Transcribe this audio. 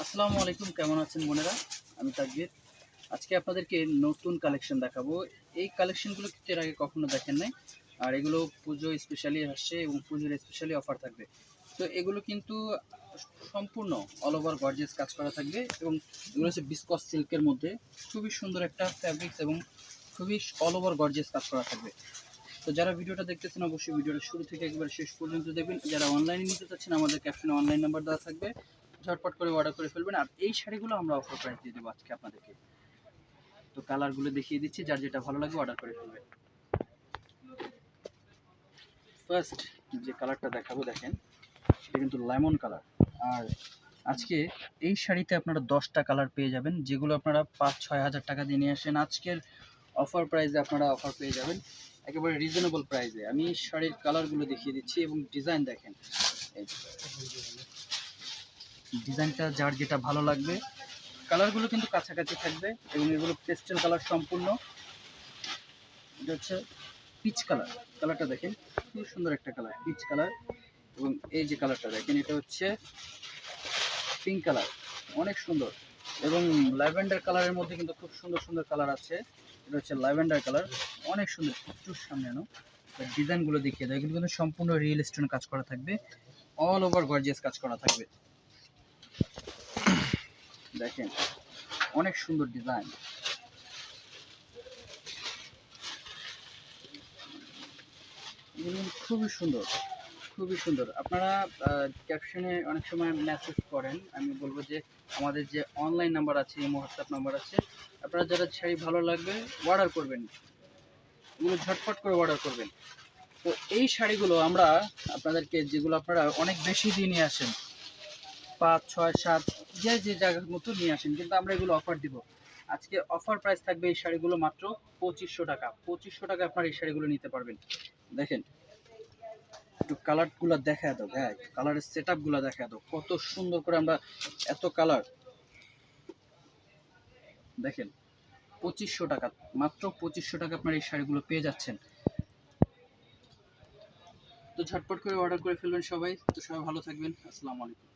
আসসালামু আলাইকুম, কেমন আছেন বোনেরা? আমি তাকবীর। আজকে আপনাদেরকে নতুন কালেকশন দেখাবো। এই কালেকশনগুলো কিন্তু এর আগে কখনো দেখেন নাই। আর এগুলো পুজো স্পেশালি আসছে এবং পুজোর স্পেশালি অফার থাকবে। তো এগুলো কিন্তু সম্পূর্ণ অল ওভার গর্জিয়াস কাজ করা থাকবে এবং এগুলো হচ্ছে বিসকস সিল্কের মধ্যে খুবই সুন্দর একটা ফ্যাব্রিক্স এবং খুবই অল ওভার গর্জিয়াস কাজ করা থাকবে। তো যারা ভিডিওটা দেখতেছেন অবশ্যই ভিডিওটা শুরু থেকে একবার শেষ পর্যন্ত দেখবেন। যারা অনলাইনে নিতে চাচ্ছেন আমাদের ক্যাপশনে অনলাইন নাম্বার দেওয়া থাকবে, ঝটপট করে অর্ডার করে ফেলবেন। আর এই শাড়িগুলো আমরা অফার প্রাইস দিয়ে দেবো আজকে আপনাদেরকে। তো কালারগুলো দেখিয়ে দিচ্ছি, যার যেটা ভালো লাগবে অর্ডার করে ফেলবেন। ফার্স্ট যে কালারটা দেখাবো দেখেন, এটা কিন্তু লেমন কালার। আর আজকে এই শাড়িতে আপনারা 10টা কালার পেয়ে যাবেন, যেগুলো আপনারা 5-6 হাজার টাকা দিয়ে নিয়ে আসেন। আজকের অফার প্রাইসে আপনারা অফার পেয়ে যাবেন একেবারে রিজনেবল প্রাইসে। আমি শাড়ির কালারগুলো দেখিয়ে দিচ্ছি এবং ডিজাইন দেখেন। এই ডিজাইনটা যার যেটা ভালো লাগবে। কালারগুলো কিন্তু কাছাকাছি থাকবে এবং এগুলো পেস্টেল কালার সম্পূর্ণ। এটা হচ্ছে পিচ কালার। কালারটা দেখেন, খুব সুন্দর একটা কালার, পিচ কালার। এবং এই যে কালারটা দেখেন, এটা হচ্ছে পিঙ্ক কালার, অনেক সুন্দর। এবং ল্যাভেন্ডার কালারের মধ্যে কিন্তু খুব সুন্দর সুন্দর কালার আছে। এটা হচ্ছে ল্যাভেন্ডার কালার, অনেক সুন্দর। একটু সামনে আনো, ডিজাইনগুলো দেখিয়ে দেয়। এগুলো কিন্তু সম্পূর্ণ রিয়েল স্টোনে কাজ করা থাকবে, অল ওভার গর্জিয়াস কাজ করা থাকবে। দেখেন, অনেক সুন্দর ডিজাইন। এগুলো খুবই সুন্দর, খুবই সুন্দর। আপনারা ক্যাপশনে অনেক সময় মেসেজ করেন, আমি বলবো যে আমাদের যে অনলাইন নাম্বার আছে, ইমো হোয়াটসঅ্যাপ নাম্বার আছে, আপনারা যারা শাড়ি ভালো লাগবে অর্ডার করবেন, এগুলো ঝটপট করে অর্ডার করবেন। তো এই শাড়িগুলো আমরা আপনাদেরকে, যেগুলো আপনারা অনেক বেশি দিয়ে নিয়ে আসেন, 5, 6, 7 যে যে জায়গার মতো নিয়ে আসেন, কিন্তু আমরা এগুলো অফার দিব। আজকে অফার প্রাইস থাকবে এই শাড়িগুলো মাত্র 2500 টাকা। 2500 টাকা আপনারা এই শাড়িগুলো নিতে পারবেন। দেখেন, একটু কালারগুলো দেখা দাও, হ্যাঁ কালারের সেট আপগুলো দেখা দাও, কত সুন্দর করে আমরা এত কালার। দেখেন, 2500 টাকা, মাত্র 2500 টাকা আপনার এই শাড়িগুলো পেয়ে যাচ্ছেন। তো ঝটপট করে অর্ডার করে ফেলবেন সবাই। তো সবাই ভালো থাকবেন। আসসালামু আলাইকুম।